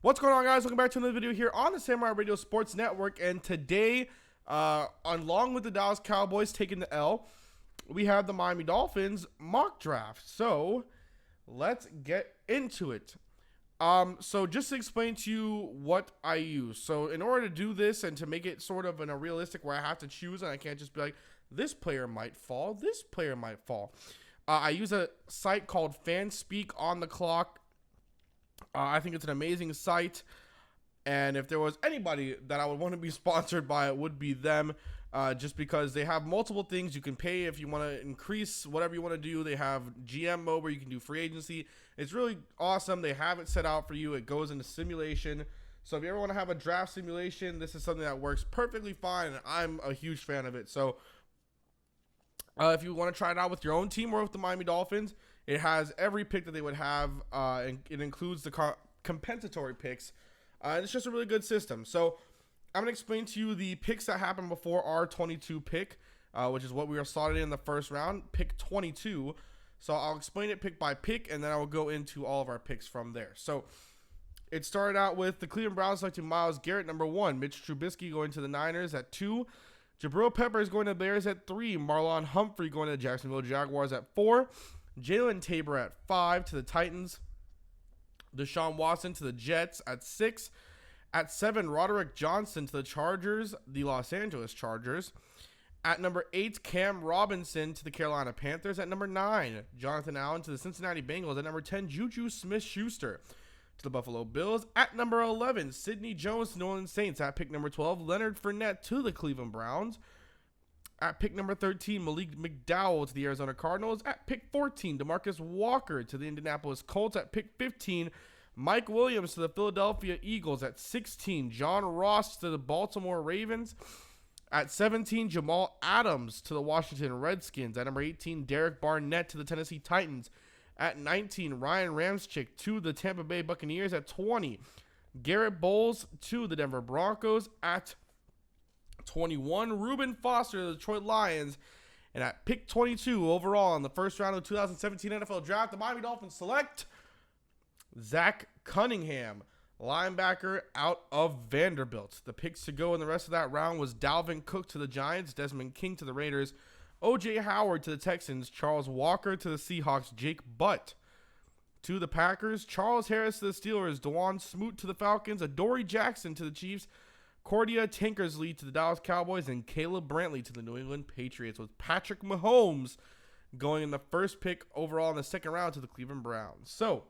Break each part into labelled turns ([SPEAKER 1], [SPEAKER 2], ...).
[SPEAKER 1] What's going on, guys? Welcome back to another video here on the Samurai Radio Sports Network. And today, along with the Dallas Cowboys taking the L, we have the Miami Dolphins mock draft. So let's get into it. So just to explain to you what I use. So in order to do this and to make it sort of in a realistic where I have to choose and I can't just be like, this player might fall, this player might fall. I use a site called Fanspeak on the Clock. I think it's an amazing site, and if there was anybody that I would want to be sponsored by, it would be them, just because they have multiple things you can pay if you want to increase whatever you want to do. They have GM mode where you can do free agency. It's really awesome. They have it set out for you. It goes into simulation. So if you ever want to have a draft simulation, this is something that works perfectly fine, and I'm a huge fan of it. So if you want to try it out with your own team or with the Miami Dolphins, it has every pick that they would have, and it includes the compensatory picks. And it's just a really good system. So I'm going to explain to you the picks that happened before our 22 pick, which is what we were slotted in the first round, pick 22. So I'll explain it pick by pick, and then I will go into all of our picks from there. So it started out with the Cleveland Browns selecting Myles Garrett, number 1. Mitch Trubisky going to the Niners at 2. Jabril Peppers going to the Bears at 3. Marlon Humphrey going to the Jacksonville Jaguars at 4. Jalen Tabor at 5 to the Titans. Deshaun Watson to the Jets at 6. At 7, Roderick Johnson to the Chargers, the Los Angeles Chargers. At number 8, Cam Robinson to the Carolina Panthers. At number 9, Jonathan Allen to the Cincinnati Bengals. At number 10, Juju Smith-Schuster to the Buffalo Bills. At number 11, Sidney Jones to New Orleans Saints. At pick number 12, Leonard Fournette to the Cleveland Browns. At pick number 13, Malik McDowell to the Arizona Cardinals. At pick 14, DeMarcus Walker to the Indianapolis Colts. At pick 15, Mike Williams to the Philadelphia Eagles. At 16, John Ross to the Baltimore Ravens. At 17, Jamal Adams to the Washington Redskins. At number 18, Derek Barnett to the Tennessee Titans. At 19, Ryan Ramczyk to the Tampa Bay Buccaneers. At 20, Garrett Bowles to the Denver Broncos. At 21, Reuben Foster to the Detroit Lions. And at pick 22 overall in the first round of the 2017 NFL Draft, the Miami Dolphins select Zach Cunningham, linebacker out of Vanderbilt. The picks to go in the rest of that round was Dalvin Cook to the Giants, Desmond King to the Raiders, O.J. Howard to the Texans, Charles Walker to the Seahawks, Jake Butt to the Packers, Charles Harris to the Steelers, Dwan Smoot to the Falcons, Adoree Jackson to the Chiefs, Cordia Tankersley to the Dallas Cowboys, and Caleb Brantley to the New England Patriots, with Patrick Mahomes going in the first pick overall in the second round to the Cleveland Browns. So,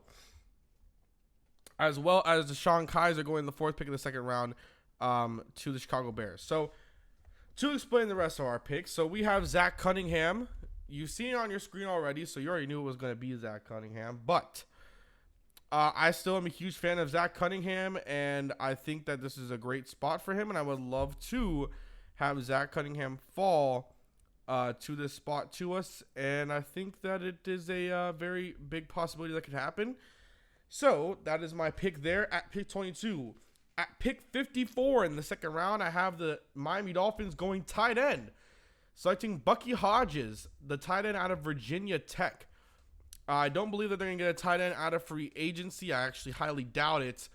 [SPEAKER 1] as well as Deshaun Kaiser going in the fourth pick of the second round to the Chicago Bears. So, to explain the rest of our picks, so we have Zach Cunningham. You've seen it on your screen already, so you already knew it was going to be Zach Cunningham, but I still am a huge fan of Zach Cunningham, and I think that this is a great spot for him, and I would love to have Zach Cunningham fall to this spot to us, and I think that it is a very big possibility that could happen. So that is my pick there at pick 22. At pick 54 in the second round, I have the Miami Dolphins going tight end, selecting Bucky Hodges, the tight end out of Virginia Tech. I don't believe that they're going to get a tight end out of free agency. I actually highly doubt it.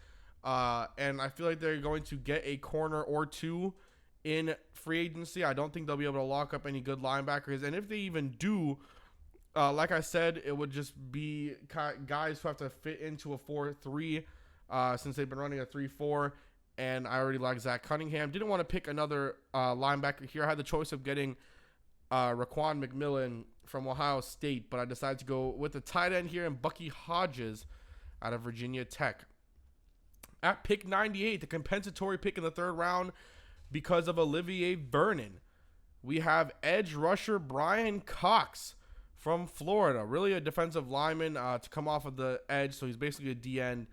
[SPEAKER 1] And I feel like they're going to get a corner or two in free agency. I don't think they'll be able to lock up any good linebackers. And if they even do, like I said, it would just be guys who have to fit into a 4-3 since they've been running a 3-4. And I already like Zach Cunningham. Didn't want to pick another linebacker here. I had the choice of getting Raquan McMillan from Ohio State, but I decided to go with the tight end here and Bucky Hodges out of Virginia Tech. At pick 98, the compensatory pick in the third round because of Olivier Vernon, we have edge rusher Brian Cox from Florida. Really a defensive lineman to come off of the edge, so he's basically a D-end.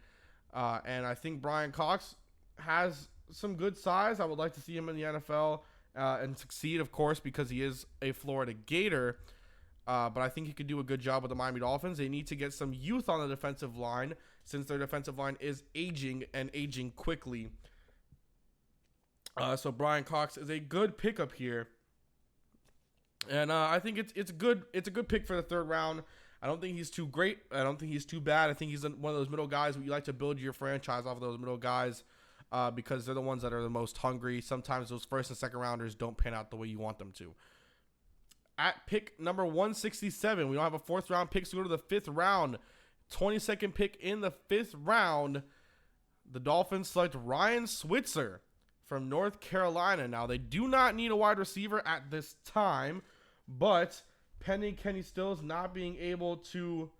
[SPEAKER 1] And I think Brian Cox has some good size. I would like to see him in the NFL and succeed, of course, because he is a Florida Gator. But I think he could do a good job with the Miami Dolphins. They need to get some youth on the defensive line since their defensive line is aging and aging quickly. So Brian Cox is a good pickup here. And I think it's a good pick for the third round. I don't think he's too great. I don't think he's too bad. I think he's one of those middle guys where you like to build your franchise off of those middle guys because they're the ones that are the most hungry. Sometimes those first and second rounders don't pan out the way you want them to. At pick number 167, we don't have a fourth round pick, so we go to the fifth round. 22nd pick in the fifth round. The Dolphins select Ryan Switzer from North Carolina. Now, they do not need a wide receiver at this time, but pending Kenny Stills not being able to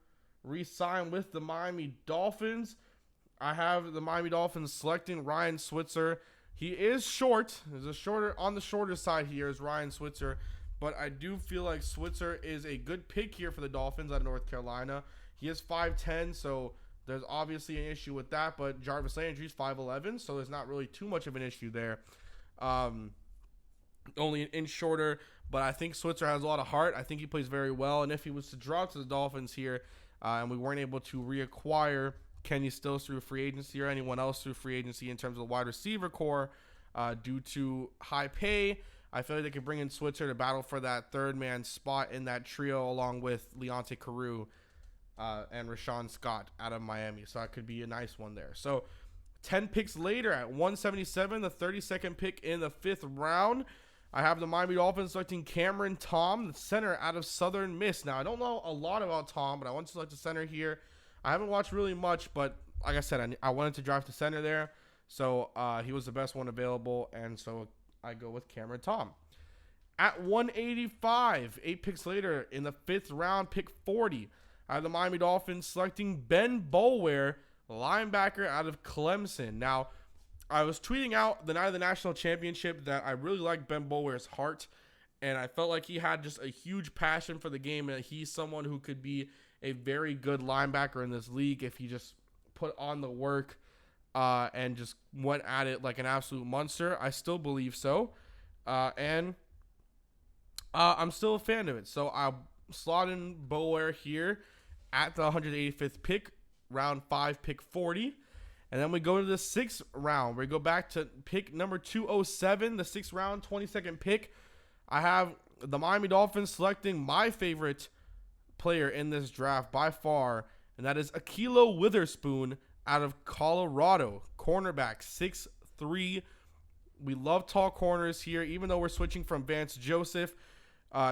[SPEAKER 1] re-sign with the Miami Dolphins, I have the Miami Dolphins selecting Ryan Switzer. He is short. On the shorter side here is Ryan Switzer, but I do feel like Switzer is a good pick here for the Dolphins out of North Carolina. He is 5'10", so there's obviously an issue with that, but Jarvis Landry's 5'11", so there's not really too much of an issue there. Only an inch shorter, but I think Switzer has a lot of heart. I think he plays very well, and if he was to drop to the Dolphins here and we weren't able to reacquire Kenny Stills through free agency or anyone else through free agency in terms of the wide receiver core due to high pay, I feel like they could bring in Switzer to battle for that third-man spot in that trio along with Leonte Carew and Rashawn Scott out of Miami. So that could be a nice one there. So 10 picks later at 177, the 32nd pick in the fifth round, I have the Miami Dolphins selecting Cameron Tom, the center out of Southern Miss. Now, I don't know a lot about Tom, but I want to select the center here. I haven't watched really much, but like I said, I wanted to draft the center there. So he was the best one available, and so I go with Cameron Tom. At 185, 8 picks later in the fifth round, pick 40, I have the Miami Dolphins selecting Ben Boulware, linebacker out of Clemson. Now, I was tweeting out the night of the national championship that I really liked Ben Boulware's heart, and I felt like he had just a huge passion for the game, and he's someone who could be a very good linebacker in this league if he just put on the work and just went at it like an absolute monster. I still believe so, and I'm still a fan of it. So I'll slot in Boulware here at the 185th pick, round 5, pick 40. And then we go to the sixth round. We go back to pick number 207, the sixth round, 22nd pick. I have the Miami Dolphins selecting my favorite player in this draft by far, and that is Ahkello Witherspoon out of Colorado. Cornerback, 6'3". We love tall corners here, even though we're switching from Vance Joseph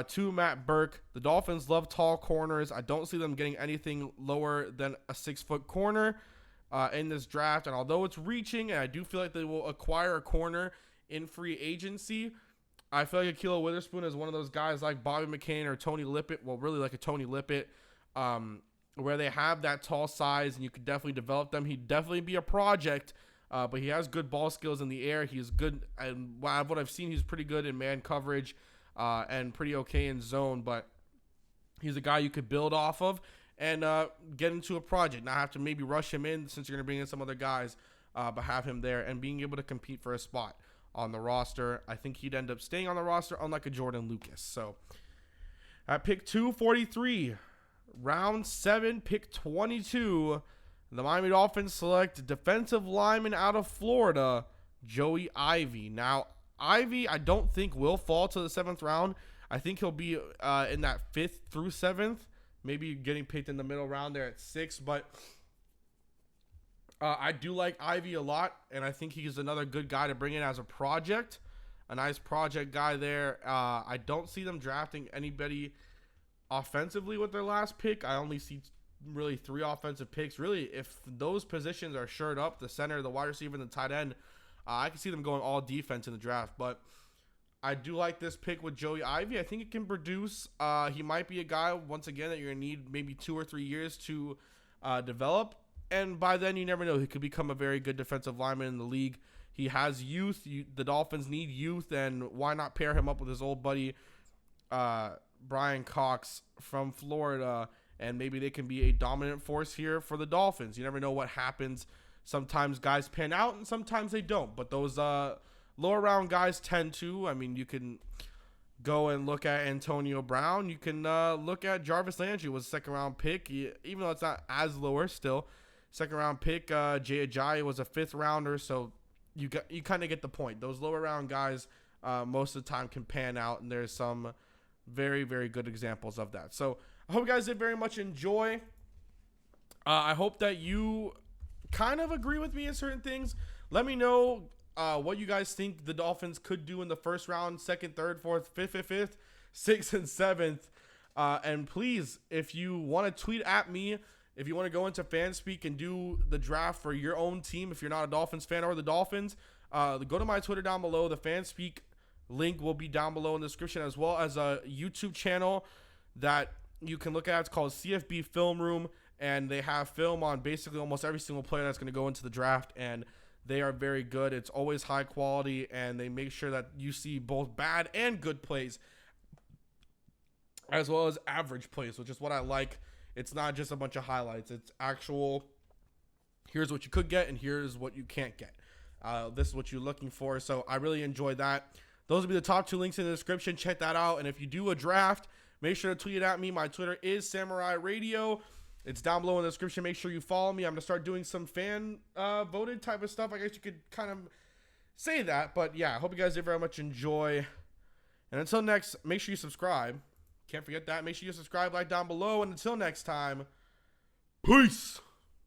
[SPEAKER 1] to Matt Burke. The Dolphins love tall corners. I don't see them getting anything lower than a 6-foot corner in this draft. And although it's reaching, and I do feel like they will acquire a corner in free agency, I feel like Ahkello Witherspoon is one of those guys like Bobby McCain or Tony Lippett, well, really like a Tony Lippett, where they have that tall size and you could definitely develop them. He'd definitely be a project, but he has good ball skills in the air. He's good, and what I've seen, he's pretty good in man coverage and pretty okay in zone, but he's a guy you could build off of and get into a project. Not have to maybe rush him in since you're going to bring in some other guys, but have him there and being able to compete for a spot on the roster. I think he'd end up staying on the roster, unlike a Jordan Lucas. So at pick 243, round 7, pick 22, the Miami Dolphins select defensive lineman out of Florida, Joey Ivey. Now, Ivey, I don't think will fall to the 7th round. I think he'll be in that 5th through 7th, maybe getting picked in the middle round there at 6, but I do like Ivey a lot, and I think he's another good guy to bring in as a project, a nice project guy there. I don't see them drafting anybody offensively with their last pick. I only see really 3 offensive picks. Really, if those positions are shored up, the center, the wide receiver, and the tight end, I can see them going all defense in the draft. But I do like this pick with Joey Ivey. I think it can produce. He might be a guy, once again, that you're going to need maybe 2 or 3 years to develop. And by then, you never know. He could become a very good defensive lineman in the league. He has youth. The Dolphins need youth, and why not pair him up with his old buddy, Brian Cox from Florida, and maybe they can be a dominant force here for the Dolphins. You never know what happens. Sometimes guys pan out, and sometimes they don't. But those lower round guys tend to. I mean, you can go and look at Antonio Brown. You can look at Jarvis Landry, was a 2nd round pick, even though it's not as lower still. 2nd round pick, Jay Ajayi was a 5th rounder, so you kind of get the point. Those lower round guys most of the time can pan out, and there's some very, very good examples of that. So I hope you guys did very much enjoy. I hope that you kind of agree with me in certain things. Let me know what you guys think the Dolphins could do in the first round, second, third, fourth, fifth, sixth, and seventh. And please, if you want to tweet at me, if you want to go into FanSpeak and do the draft for your own team, if you're not a Dolphins fan or the Dolphins, go to my Twitter down below. The FanSpeak link will be down below in the description, as well as a YouTube channel that you can look at. It's called CFB Film Room, and they have film on basically almost every single player that's going to go into the draft, and they are very good. It's always high quality, and they make sure that you see both bad and good plays, as well as average plays, which is what I like. It's not just a bunch of highlights. It's actual, here's what you could get, and here's what you can't get. This is what you're looking for, so I really enjoyed that. Those will be the top 2 links in the description. Check that out, and if you do a draft, make sure to tweet it at me. My Twitter is Samurai Radio. It's down below in the description. Make sure you follow me. I'm going to start doing some fan voted type of stuff. I guess you could kind of say that. But yeah, I hope you guys did very much enjoy. And until next, make sure you subscribe. Can't forget that. Make sure you subscribe, like down below. And until next time, peace.